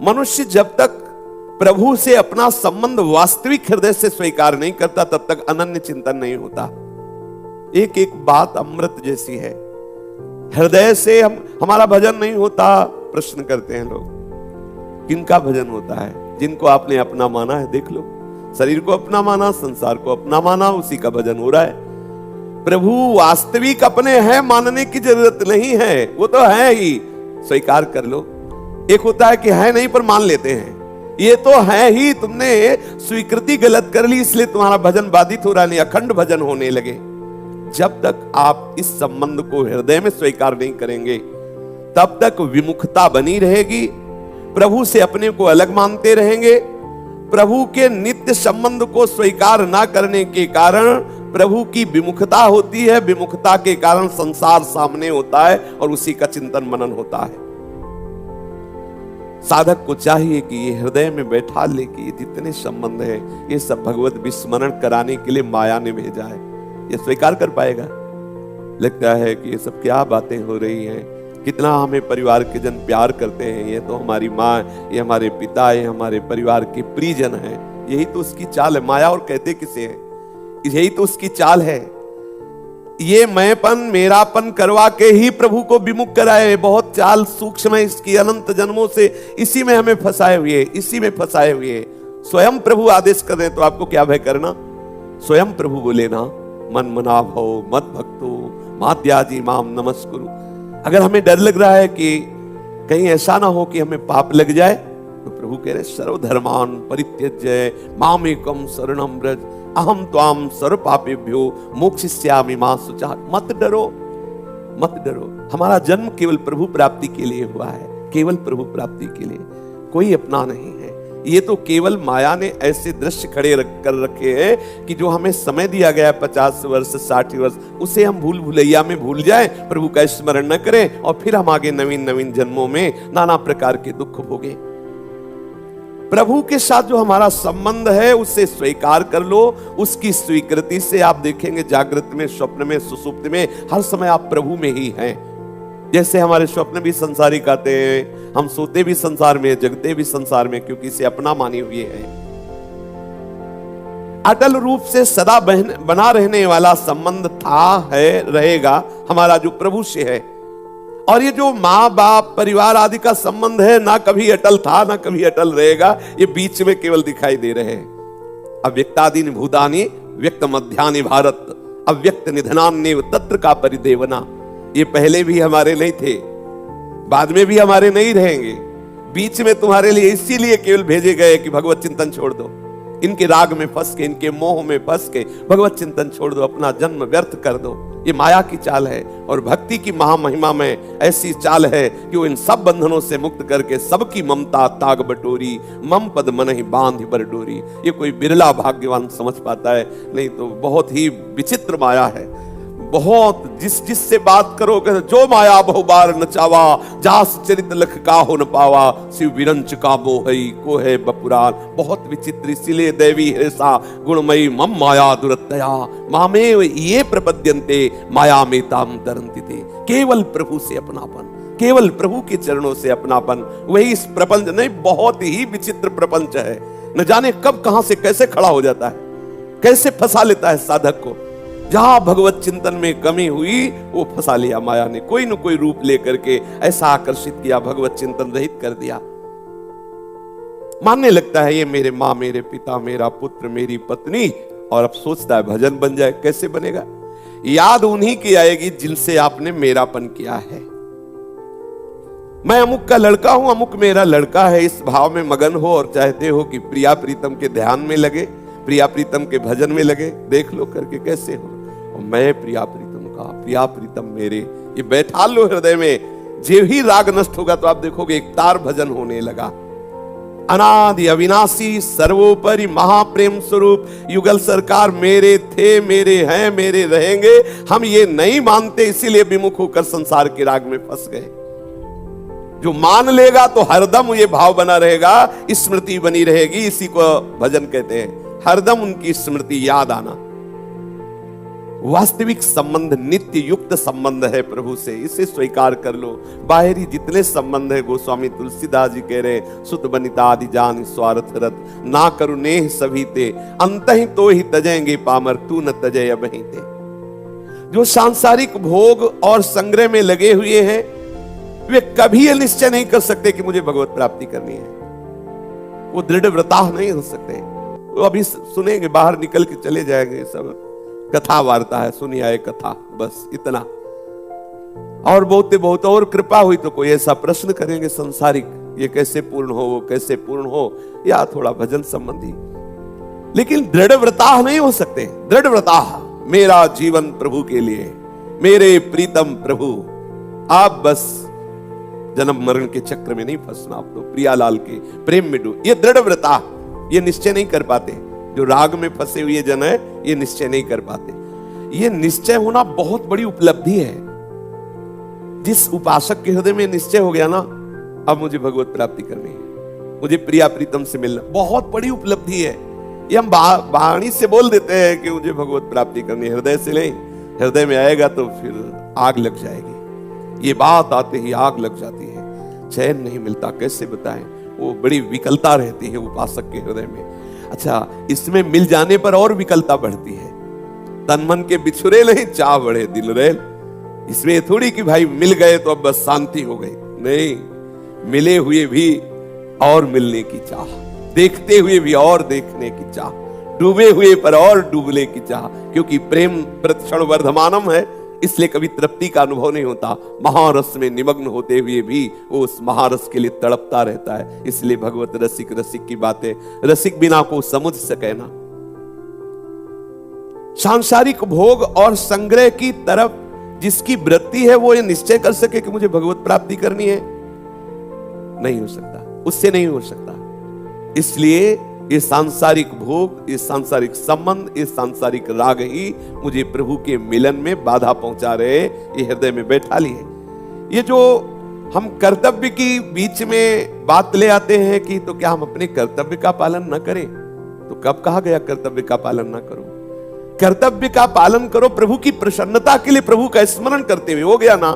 मनुष्य जब तक प्रभु से अपना संबंध वास्तविक हृदय से स्वीकार नहीं करता तब तक अनन्य चिंतन नहीं होता। एक एक बात अमृत जैसी है। हृदय से हमारा भजन नहीं होता। प्रश्न करते हैं लोग, किनका भजन होता है? जिनको आपने अपना माना है। देख लो, शरीर को अपना माना, संसार को अपना माना, उसी का भजन हो रहा है। प्रभु वास्तविक अपने हैं, मानने की जरूरत नहीं है, वो तो है ही, स्वीकार कर लो। एक होता है कि है नहीं पर मान लेते हैं, ये तो है ही, तुमने स्वीकृति गलत कर ली इसलिए तुम्हारा भजन बाधित हो रहा, नहीं अखंड भजन होने लगे। जब तक आप इस संबंध को हृदय में स्वीकार नहीं करेंगे तब तक विमुखता बनी रहेगी। प्रभु से अपने को अलग मानते रहेंगे। प्रभु के नित्य संबंध को स्वीकार ना करने के कारण प्रभु की विमुखता होती है। विमुखता के कारण संसार सामने होता है और उसी का चिंतन मनन होता है। साधक को चाहिए कि ये हृदय में बैठा ले कि जितने संबंध है ये सब भगवत विस्मरण कराने के लिए माया ने भेजा है। ये स्वीकार कर पाएगा? लगता है कि ये सब क्या बातें हो रही हैं, कितना हमें परिवार के जन प्यार करते हैं, ये तो हमारी माँ, ये हमारे पिता, ये हमारे परिवार के प्रियजन हैं। यही तो उसकी चाल है। माया और कहते किसे हैं? यही तो उसकी चाल है। ये मैंपन मेरापन करवा के ही प्रभु को विमुख कराए। बहुत चाल सूक्ष्म है इसकी, अनंत जन्मों से इसी में हमें फंसाए हुए, इसी में फंसाए हुए। स्वयं प्रभु आदेश कर रहे तो आपको क्या भय करना? स्वयं प्रभु बोले ना, मन मना भव मत भक्तो माद्याजी माम नमस्कुरु। अगर हमें डर लग रहा है कि कहीं ऐसा ना हो कि हमें पाप लग जाए, तो प्रभु कह रहे सर्वधर्मान परित्यज्य मामेकम शरणम व्रज अहम त्वाम सर्व पापेभ्यो मोक्षयिष्यामि मा शुचः। मत डरो, मत डरो। हमारा जन्म केवल प्रभु प्राप्ति के लिए हुआ है, केवल प्रभु प्राप्ति के लिए, कोई अपना नहीं है। ये तो केवल माया ने ऐसे दृश्य खड़े कर रखे हैं कि जो हमें समय दिया गया है 50 वर्ष 60 वर्ष, उसे हम भूल भुलैया में भूल जाएं, प्रभु का स्मरण न करें और फिर हम आगे नवीन नवीन जन्मों में नाना प्रकार के दुख भोगे। प्रभु के साथ जो हमारा संबंध है उसे स्वीकार कर लो। उसकी स्वीकृति से आप देखेंगे जागृत में, स्वप्न में, सुसुप्ति में हर समय आप प्रभु में ही हैं। जैसे हमारे स्वप्न भी संसारिक आते हैं, हम सोते भी संसार में, जगते भी संसार में, क्योंकि इसे अपना माने हुए हैं। अटल रूप से सदा बना रहने वाला संबंध था, है, रहेगा हमारा जो प्रभु से है। और ये जो माँ बाप परिवार आदि का संबंध है, ना कभी अटल था ना कभी अटल रहेगा, ये बीच में केवल दिखाई दे रहे हैं। अव्यक्तादीनि भूतानि व्यक्त मध्यानि भारत अव्यक्त निधनान्येव तत्र का परिदेवना। ये पहले भी हमारे नहीं थे, बाद में भी हमारे नहीं रहेंगे, बीच में तुम्हारे लिए इसीलिए केवल भेजे गए कि भगवत चिंतन छोड़ दो। इनके राग में फंस के, इनके मोह में फंस के भगवत चिंतन छोड़ दो, अपना जन्म व्यर्थ कर दो। ये माया की चाल है। और भक्ति की महामहिमा में ऐसी चाल है कि वो इन सब बंधनों से मुक्त करके सबकी ममता ताग बटोरी, मम पद मन ही बांध बर डोरी। ये कोई बिरला भाग्यवान समझ पाता है, नहीं तो बहुत ही विचित्र माया है। बहुत जिससे बात करोगे जो माया बहु बार नचावा, जास चरित लख का हो न पावा, शिव विरंच का मोहई को है बपुरान। बहुत विचित्र, इसीलिए देवी हृषा गुणमयी मम माया दुरतया मामेव ये प्रपद्यन्ते माया में ताम तरंति थे। केवल प्रभु से अपनापन, केवल प्रभु के चरणों से अपनापन, वही इस प्रपंच नहीं, बहुत ही विचित्र प्रपंच है। न जाने कब कहां से कैसे खड़ा हो जाता है, कैसे फंसा लेता है साधक को। जहां भगवत चिंतन में कमी हुई वो फंसा लिया माया ने, कोई न कोई रूप लेकर के ऐसा आकर्षित किया, भगवत चिंतन रहित कर दिया। मानने लगता है ये मेरे माँ, मेरे पिता, मेरा पुत्र, मेरी पत्नी, और अब सोचता है भजन बन जाए। कैसे बनेगा? याद उन्हीं की आएगी जिनसे आपने मेरापन किया है। मैं अमुक का लड़का हूं, अमुक मेरा लड़का है, इस भाव में मगन हो और चाहते हो कि प्रिया प्रीतम के ध्यान में लगे, प्रिया प्रीतम के भजन में लगे। देख लो करके कैसे हो। और मैं प्रिया प्रीतम का, प्रिया प्रीतम मेरे, ये बैठा लो हृदय में। जे ही राग नष्ट होगा तो आप देखोगे एक तार भजन होने लगा। अनादि अविनाशी सर्वोपरि महाप्रेम स्वरूप युगल सरकार मेरे थे, मेरे हैं, मेरे रहेंगे। हम ये नहीं मानते, इसीलिए विमुख होकर संसार के राग में फंस गए। जो मान लेगा तो हरदम ये भाव बना रहेगा, स्मृति बनी रहेगी। इसी को भजन कहते हैं, हरदम उनकी स्मृति याद आना। वास्तविक संबंध नित्य युक्त संबंध है प्रभु से, इसे स्वीकार कर लो। बाहरी जितने संबंध है, गोस्वामी तुलसीदास जी कह रहे, सुत बनिता आदि जान स्वार्थ रत, ना करू नेह सभी ते, अंत ही तो ही तजेंगे पामर, तू न तजय अब ही ते। जो सांसारिक भोग और संग्रह में लगे हुए हैं, वे कभी यह निश्चय नहीं कर सकते कि मुझे भगवत प्राप्ति करनी है। वो दृढ़ व्रता नहीं हो सकते। वो अभी सुनेंगे, बाहर निकल के चले जाएंगे, सब कथा वार्ता है, सुनी आए कथा, बस इतना। और बहुत और कृपा हुई तो कोई ऐसा प्रश्न करेंगे संसारिक, ये कैसे पूर्ण हो, वो कैसे पूर्ण हो, या थोड़ा भजन संबंधी। लेकिन दृढ़ व्रता नहीं हो सकते। दृढ़ व्रता, मेरा जीवन प्रभु के लिए, मेरे प्रीतम प्रभु। आप बस जन्म मरण के चक्र में नहीं फंसना, आप तो प्रियालाल के प्रेम में डूब। ये दृढ़ व्रता, ये निश्चय नहीं कर पाते। जो राग में फंसे हुए जन है, ये निश्चय नहीं कर पाते। ये निश्चय होना बहुत बड़ी उपलब्धि है। जिस उपासक के हृदय में निश्चय हो गया ना, अब मुझे भगवत प्राप्ति करनी है, मुझे प्रिया प्रीतम से मिलना, बहुत बड़ी उपलब्धि है। ये हम वाणी से बोल देते हैं कि मुझे भगवत प्राप्ति करनी है, हृदय से नहीं। हृदय में आएगा तो फिर आग लग जाएगी। ये बात आते ही आग लग जाती है, चैन नहीं मिलता। कैसे बताएं, वो बड़ी विकलता रहती है उपासक के हृदय में। अच्छा, इसमें मिल जाने पर और विकलता बढ़ती है। तन मन के बिछुरे नहीं, चाह बढ़े दिल रेल। इसमें थोड़ी कि भाई मिल गए तो अब बस शांति हो गई, नहीं। मिले हुए भी और मिलने की चाह, देखते हुए भी और देखने की चाह, डूबे हुए पर और डूबने की चाह। क्योंकि प्रेम प्रतिक्षण वर्धमानम है, इसलिए कभी तृप्ति का अनुभव नहीं होता। महारस में निमग्न होते हुए भी वो उस महारस के लिए तड़पता रहता है। इसलिए भगवत रसिक रसिक की बातें, रसिक बिना को समझ सके ना। सांसारिक भोग और संग्रह की तरफ जिसकी वृत्ति है, वो ये निश्चय कर सके कि मुझे भगवत प्राप्ति करनी है, नहीं हो सकता, उससे नहीं हो सकता। इसलिए ये सांसारिक भोग, ये सांसारिक संबंध, ये सांसारिक राग ही मुझे प्रभु के मिलन में बाधा पहुंचा रहे, ये हृदय में बैठा लिए। ये जो हम कर्तव्य की बीच में बात ले आते हैं कि तो क्या हम अपने कर्तव्य का पालन न करें? तो कब कहा गया कर्तव्य का पालन न करो? कर्तव्य का पालन करो प्रभु की प्रसन्नता के लिए, प्रभु का स्मरण करते हुए। हो गया ना?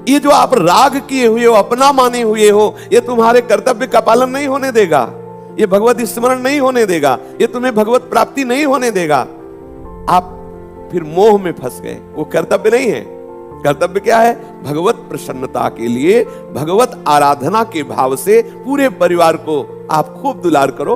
ये जो आप राग किए हुए हो, अपना माने हुए हो, ये तुम्हारे कर्तव्य का पालन नहीं होने देगा, ये भगवत स्मरण नहीं होने देगा, ये तुम्हें भगवत प्राप्ति नहीं होने देगा। आप फिर मोह में फंस गए। वो कर्तव्य नहीं है। कर्तव्य क्या है? भगवत प्रसन्नता के लिए, भगवत आराधना के भाव से पूरे परिवार को आप खूब दुलार करो,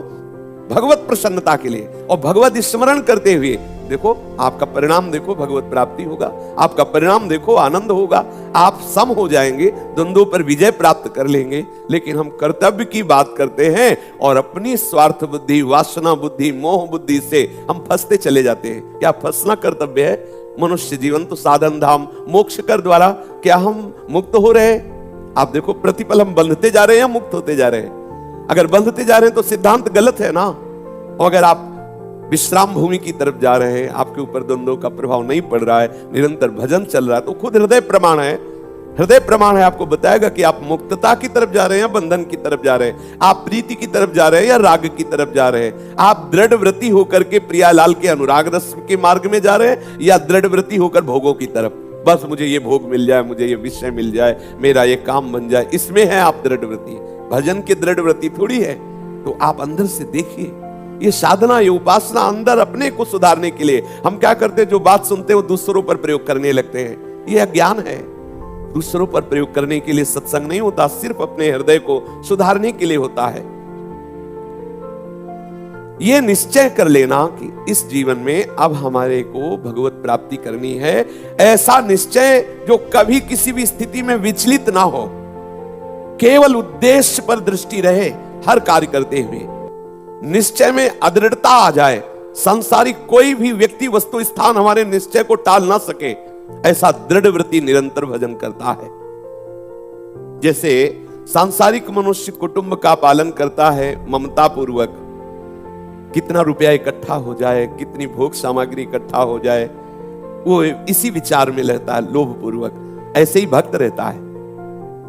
भगवत प्रसन्नता के लिए। और भगवत स्मरण करते हुए देखो, आपका परिणाम देखो, भगवत प्राप्ति होगा। आपका परिणाम देखो, आनंद होगा। आप सम हो जाएंगे, द्वंद्वों पर विजय प्राप्त कर लेंगे। लेकिन हम कर्तव्य की बात करते हैं और अपनी स्वार्थ बुद्धि, वासना बुद्धि, मोह बुद्धि से हम फंसते चले जाते हैं। क्या फंसना कर्तव्य है? मनुष्य जीवन तो साधन धाम, मोक्ष कर द्वारा क्या हम मुक्त हो रहे हैं? आप देखो, प्रतिपल हम बंधते जा रहे हैं या मुक्त होते जा रहे हैं? अगर बंधते जा रहे हैं तो सिद्धांत गलत है ना। और अगर आप विश्राम भूमि की तरफ जा रहे हैं, आपके ऊपर द्वंद्वों का प्रभाव नहीं पड़ रहा है, निरंतर भजन चल रहा है, तो खुद हृदय प्रमाण है। हृदय प्रमाण है, आपको बताएगा कि आप मुक्तता की तरफ जा रहे हैं या बंधन की तरफ जा रहे हैं, आप प्रीति की तरफ जा रहे हैं या राग की तरफ जा रहे हैं, आप दृढ़ व्रती होकर के प्रियालाल के अनुराग रस के मार्ग में जा रहे हैं या दृढ़ व्रती होकर भोगों की तरफ। बस मुझे ये भोग मिल जाए, मुझे ये विषय मिल जाए, मेरा ये काम बन जाए, इसमें है आप दृढ़ व्रती। भजन की दृढ़ व्रती थोड़ी है। तो आप अंदर से देखिए, ये साधना, ये उपासना अंदर अपने को सुधारने के लिए। हम क्या करते हैं, जो बात सुनते हैं वो दूसरों पर प्रयोग करने लगते हैं। ये अज्ञान है। दूसरों पर प्रयोग करने के लिए सत्संग नहीं होता, सिर्फ अपने हृदय को सुधारने के लिए होता है। ये निश्चय कर लेना कि इस जीवन में अब हमारे को भगवत प्राप्ति करनी है। ऐसा निश्चय जो कभी किसी भी स्थिति में विचलित ना हो, केवल उद्देश्य पर दृष्टि रहे हर कार्य करते हुए। निश्चय में अदृढ़ता आ जाए, सांसारिक कोई भी व्यक्ति, वस्तु, स्थान हमारे निश्चय को टाल ना सके, ऐसा दृढ़ वृत्ति निरंतर भजन करता है। जैसे सांसारिक मनुष्य कुटुंब का पालन करता है ममता पूर्वक, कितना रुपया इकट्ठा हो जाए, कितनी भोग सामग्री इकट्ठा हो जाए, वो इसी विचार में रहता है, लोभ पूर्वक। ऐसे ही भक्त रहता है,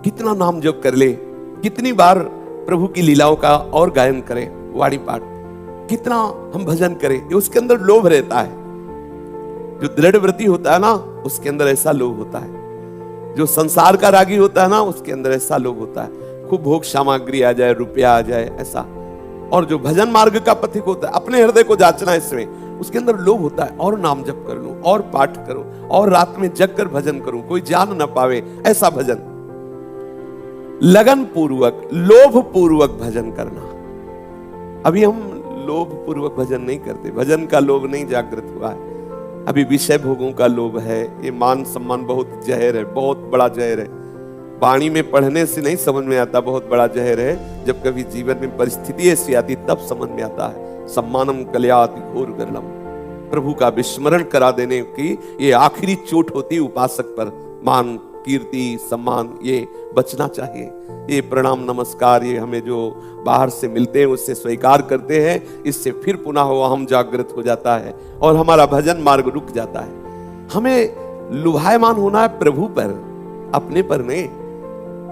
कितना नाम जप कर ले, कितनी बार प्रभु की लीलाओं का और गायन करें, वाणी पाठ, कितना हम भजन करें, ये उसके अंदर लोभ रहता है। जो दृढ़ व्रती होता है ना, उसके अंदर ऐसा लोभ होता है। जो संसार का रागी होता है ना, उसके अंदर ऐसा लोभ होता है, खूब भोग सामग्री आ जाए, रुपया आ जाए, ऐसा। और जो भजन मार्ग का पथिक होता है, अपने हृदय को जांचना इसमें, उसके अंदर लोभ होता है, और नाम जप कर लूं, और पाठ करो, और रात में जग कर भजन करूं, कोई जान न पावे, ऐसा भजन। लगन पूर्वक, लोभ पूर्वक भजन करना। अभी हम लोभ पूर्वक भजन नहीं करते, भजन का लोभ नहीं जागृत हुआ है, अभी विषय भोगों का लोभ है। ये मान सम्मान बहुत जहर है, बहुत बड़ा जहर है। वाणी में पढ़ने से नहीं समझ में आता, बहुत बड़ा जहर है। जब कभी जीवन में परिस्थिति ऐसी आती तब समझ में आता है। सम्मानम कल्याति घोर गर्लम, प्रभु का विस्मरण करा देने की ये आखिरी चोट होती है उपासक पर। मान, कीर्ति, सम्मान, ये बचना चाहिए। ये प्रणाम नमस्कार, ये हमें जो बाहर से मिलते हैं उससे स्वीकार करते हैं, इससे फिर पुनः वो हम जागृत हो जाता है और हमारा भजन मार्ग रुक जाता है। हमें लुभायमान होना है प्रभु पर, अपने पर नहीं,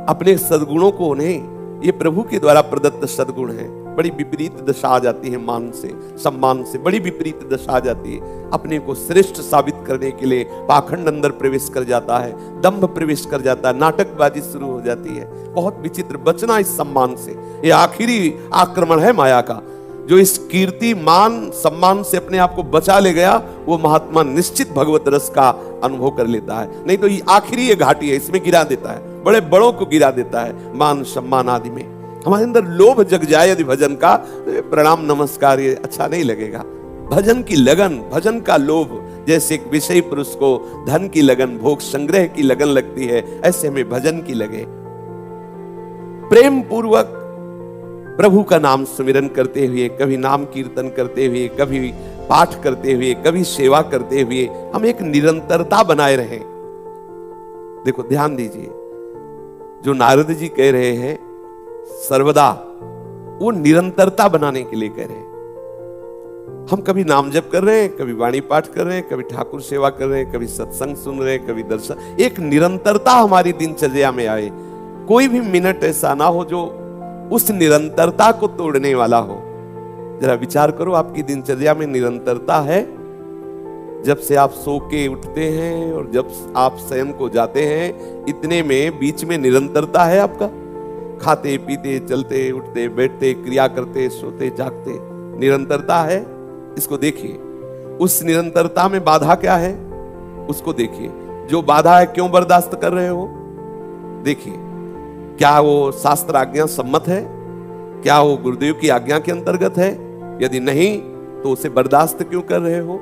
अपने सद्गुणों को नहीं। ये प्रभु के द्वारा प्रदत्त सद्गुण है। बड़ी विपरीत दशा आ जाती है मान से, सम्मान से बड़ी विपरीत दशा आ जाती है। अपने को श्रेष्ठ साबित करने के लिए पाखंड अंदर प्रवेश कर जाता है, दंभ प्रवेश कर जाता है, नाटकबाजी शुरू हो जाती है। बहुत विचित्र। बचना इस सम्मान से, ये आखिरी आक्रमण है माया का। जो इस कीर्ति, मान, सम्मान से अपने आप को बचा ले गया, वो महात्मा निश्चित भगवत रस का अनुभव कर लेता है। नहीं तो ये आखिरी ये घाटी है, इसमें गिरा देता है, बड़े बड़ों को गिरा देता है मान सम्मान आदि में। हमारे अंदर लोभ जग जाए यदि भजन का, प्रणाम नमस्कार ये अच्छा नहीं लगेगा। भजन की लगन, भजन का लोभ, जैसे एक विषयी पुरुष को धन की लगन, भोग संग्रह की लगन लगती है, ऐसे हमें भजन की लगे। प्रेम पूर्वक प्रभु का नाम सुमिरन करते हुए, कभी नाम कीर्तन करते हुए, कभी पाठ करते हुए, कभी सेवा करते हुए हम एक निरंतरता बनाए रहें। देखो ध्यान दीजिए, जो नारद जी कह रहे हैं सर्वदा, वो निरंतरता बनाने के लिए कह रहे हैं। हम कभी नाम जप कर रहे हैं, कभी वाणी पाठ कर रहे हैं, कभी ठाकुर सेवा कर रहे हैं, कभी सत्संग सुन रहे हैं, कभी दर्शन। एक निरंतरता हमारी दिनचर्या में आए। कोई भी मिनट ऐसा ना हो जो उस निरंतरता को तोड़ने वाला हो। जरा विचार करो, आपकी दिनचर्या में निरंतरता है? जब से आप सो के उठते हैं और जब आप शयन को जाते हैं, इतने में बीच में निरंतरता है आपका? खाते पीते चलते उठते बैठते क्रिया करते सोते जागते, निरंतरता है? इसको देखिए। उस निरंतरता में बाधा क्या है उसको देखिए। जो बाधा है क्यों बर्दाश्त कर रहे हो देखिए। क्या वो शास्त्र आज्ञा सम्मत है? क्या वो गुरुदेव की आज्ञा के अंतर्गत है? यदि नहीं तो उसे बर्दाश्त क्यों कर रहे हो?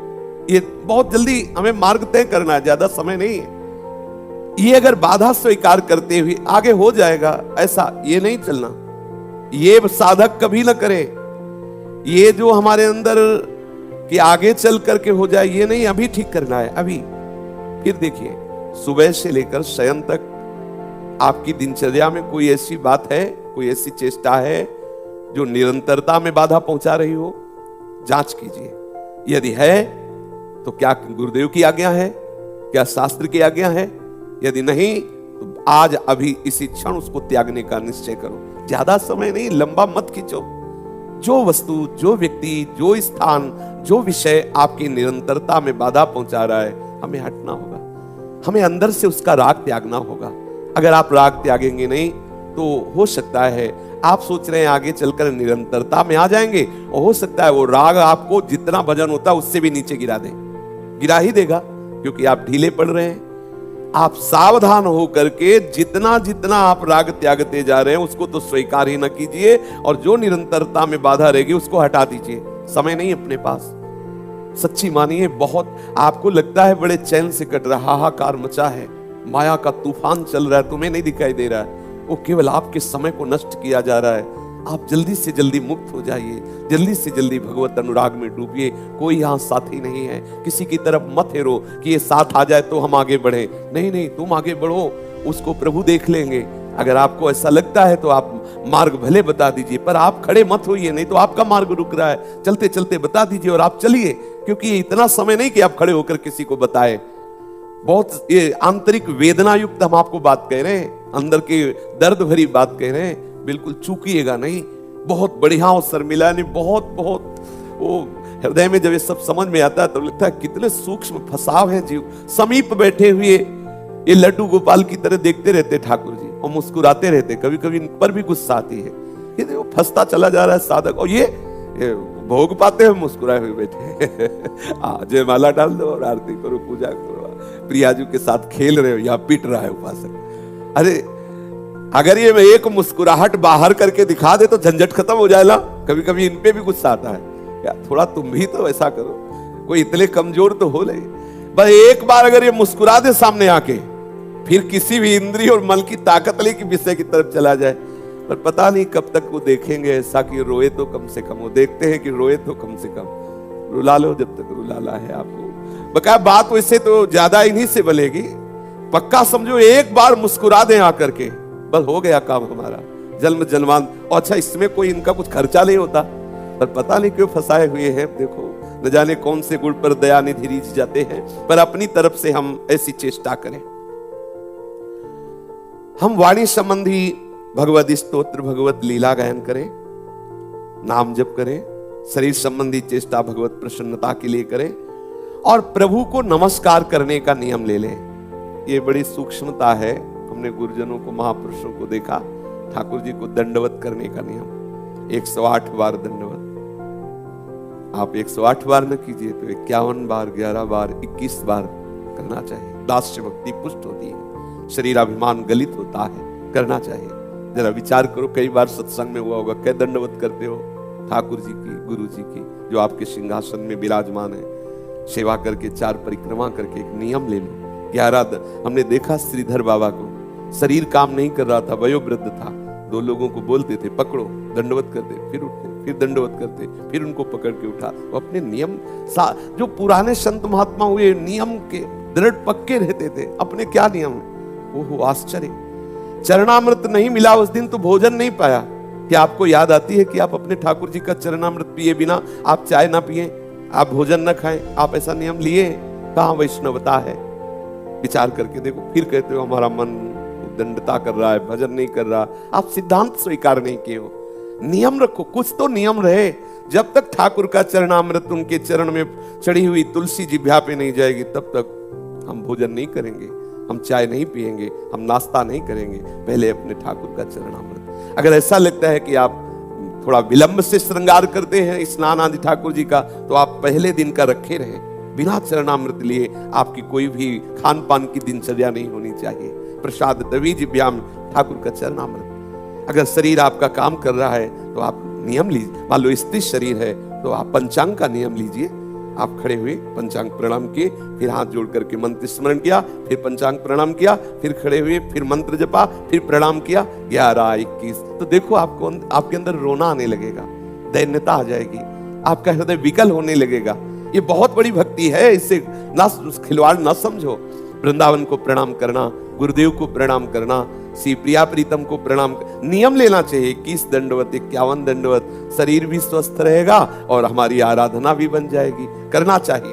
ये बहुत जल्दी हमें मार्ग तय करना है, ज्यादा समय नहीं है। ये अगर बाधा स्वीकार करते हुए आगे हो जाएगा, ऐसा ये नहीं चलना। ये साधक कभी ना करे। ये जो हमारे अंदर कि आगे चल करके हो जाए, ये नहीं, अभी ठीक करना है अभी। फिर देखिए, सुबह से लेकर शयन तक आपकी दिनचर्या में कोई ऐसी बात है, कोई ऐसी चेष्टा है जो निरंतरता में बाधा पहुंचा रही हो? जांच कीजिए। यदि है तो क्या गुरुदेव की आज्ञा है? क्या शास्त्र की आज्ञा है? यदि नहीं तो आज अभी इसी क्षण उसको त्यागने का निश्चय करो। ज्यादा समय नहीं, लंबा मत खींचो। जो वस्तु, जो व्यक्ति, जो स्थान, जो विषय आपकी निरंतरता में बाधा पहुंचा रहा है, हमें हटना होगा। हमें अंदर से उसका राग त्यागना होगा। अगर आप राग त्यागेंगे नहीं तो हो सकता है आप सोच रहे हैं आगे चलकर निरंतरता में आ जाएंगे, और हो सकता है वो राग आपको जितना भजन होता है उससे भी नीचे गिरा दे, गिरा ही देगा, क्योंकि आप ढीले पड़ रहे हैं। आप सावधान हो करके जितना जितना आप राग त्यागते जा रहे हैं उसको तो स्वीकार ही न कीजिए, और जो निरंतरता में बाधा रहेगी उसको हटा दीजिए। समय नहीं अपने पास। सच्ची मानिए, बहुत आपको लगता है बड़े चैन से कट रहा, हाहाकार मचा है, माया का तूफान चल रहा है, तुम्हें नहीं दिखाई दे रहा है, वो केवल आपके समय को नष्ट किया जा रहा है। आप जल्दी से जल्दी मुक्त हो जाइए, जल्दी से जल्दी भगवत अनुराग में डूबिए। कोई यहाँ साथी नहीं है, किसी की तरफ मत हेरो कि ये साथ आ जाए तो हम आगे बढ़े। नहीं नहीं, तुम आगे बढ़ो, उसको प्रभु देख लेंगे। अगर आपको ऐसा लगता है तो आप मार्ग भले बता दीजिए, पर आप खड़े मत होइए, नहीं तो आपका मार्ग रुक रहा है। चलते चलते बता दीजिए और आप चलिए, क्योंकि ये इतना समय नहीं कि आप खड़े होकर किसी को बताएं। बहुत ये आंतरिक वेदना युक्त हम आपको बात कह रहे हैं, अंदर की दर्द भरी बात कह रहे हैं, बिल्कुल चूकिएगा नहीं। बहुत बढ़िया अवसर मिला, नहीं बहुत बहुत वो हृदय में जब ये सब समझ में आता है तो लगता है कितने सूक्ष्म फंसाव है जीव। समीप बैठे हुए ये लड्डू गोपाल की तरह देखते रहते ठाकुर जी और मुस्कुराते रहते, कभी कभी इन पर भी गुस्सा आती है। ये देखो फंसता चला जा रहा है साधक, और ये भोग पाते हुए मुस्कुराए हुए बैठे जय माला डाल दो और आरती करो, पूजा करो, प्रियाजू के साथ खेल रहे हो या पिट रहा है उपासक। अरे अगर ये मैं एक मुस्कुराहट बाहर करके दिखा दे तो झंझट खत्म हो जाएगा। कभी कभी इन पे भी गुस्सा आता है, यार थोड़ा तुम भी तो ऐसा करो, कोई इतने कमजोर तो हो ले। बस एक बार अगर ये मुस्कुरा दे सामने आके, फिर किसी भी इंद्रिय और मन की ताकत लेके विषय की तरफ चला जाए। पर पता नहीं कब तक वो देखेंगे ऐसा कि रोए तो कम से कम, वो देखते हैं कि रोए तो कम से कम, रुला लो जब तक रुलाना है आपको। बकाया बात वैसे तो ज्यादा इन्हीं से बनेगी, पक्का समझो एक बार मुस्कुरा दें आकर के, बस हो गया काम हमारा जन्म जन्मान। और अच्छा इसमें कोई इनका कुछ खर्चा नहीं होता, पर पता नहीं क्यों फंसाए हुए हैं। देखो न जाने कौन से गुण पर दया निधि रीझ जाते हैं। पर अपनी तरफ से हम ऐसी चेष्टा करें, हम वाणी संबंधी भगवत स्तोत्र भगवत लीला गायन करें, नाम जप करें, शरीर संबंधी चेष्टा भगवत प्रसन्नता के लिए करें, और प्रभु को नमस्कार करने का नियम ले लें। ये बड़ी सूक्ष्मता है। हमने गुरुजनों को, महापुरुषों को देखा, ठाकुर जी को दंडवत करने का नियम 108 बार दंडवत। आप 108 बार न कीजिए तो 51 बार, 11 बार, 21 बार करना चाहिए। दास्य भक्ति पुष्ट होती है, शरीराभिमान गलित होता है, करना चाहिए। जरा विचार करो, कई बार सत्संग में हुआ होगा, कै दंडवत करते हो ठाकुर जी की, गुरु जी की, जो आपके सिंहासन में विराजमान है। सेवा करके 4 परिक्रमा करके एक नियम ले लो। 11 हमने देखा श्रीधर बाबा को, शरीर काम नहीं कर रहा था, वयोवृद्ध था, 2 लोगों को बोलते थे पकड़ो, दंडवत करते, फिर उठते, फिर दंडवत करते, फिर उनको पकड़ के उठा। वो अपने नियम जो पुराने संत महात्मा हुए नियम के दृढ़ पक्के रहते थे। अपने क्या नियम, ओहो आश्चर्य। चरणामृत नहीं मिला उस दिन तो भोजन नहीं पाया। क्या आपको याद आती है कि आप अपने ठाकुर जी का चरणामृत पिए बिना आप चाय ना पिए, आप भोजन ना खाएं? आप ऐसा नियम लिए? कहां वैष्णवता है? विचार करके देखो। फिर कहते हो हमारा मन दंडता कर रहा है, भजन नहीं कर रहा। आप सिद्धांत स्वीकार नहीं किए हो। नियम रखो, कुछ तो नियम रहे। जब तक ठाकुर का चरणामृत उनके चरण में चढ़ी हुई तुलसी जिह्वा पे नहीं जाएगी तब तक हम भोजन नहीं करेंगे, हम चाय नहीं पिएंगे, हम नाश्ता नहीं करेंगे। पहले अपने ठाकुर का चरणामृत। अगर ऐसा लगता है कि आप थोड़ा विलंब से श्रृंगार करते हैं स्नान आदि ठाकुर जी का, तो आप पहले दिन का रखे रहे। बिना चरणामृत लिए आपकी कोई भी खान पान की दिनचर्या नहीं होनी चाहिए। प्रसाद दवी जिव्याम ठाकुर का चरणामृत। अगर शरीर आपका काम कर रहा है तो आप नियम लीजिए। मान लो स्थिर शरीर है तो आप पंचांग का नियम लीजिए। आप खड़े हुए पंचांग प्रणाम किए, फिर हाथ जोड़ करके मंत्र स्मरण किया, फिर पंचांग प्रणाम किया, फिर खड़े हुए, फिर मंत्र जपा, फिर प्रणाम किया। 11, 21 तो देखो आपको आपके अंदर रोना आने लगेगा, दैन्यता आ जाएगी, आपका हृदय विकल होने लगेगा। ये बहुत बड़ी भक्ति है, इससे ना खिलवाड़ ना समझो। वृंदावन को प्रणाम करना, गुरुदेव को प्रणाम करना, श्री प्रिया प्रीतम को प्रणाम, नियम लेना चाहिए। 21 दंडवत, 51 दंडवत, शरीर भी स्वस्थ रहेगा और हमारी आराधना भी बन जाएगी। करना चाहिए।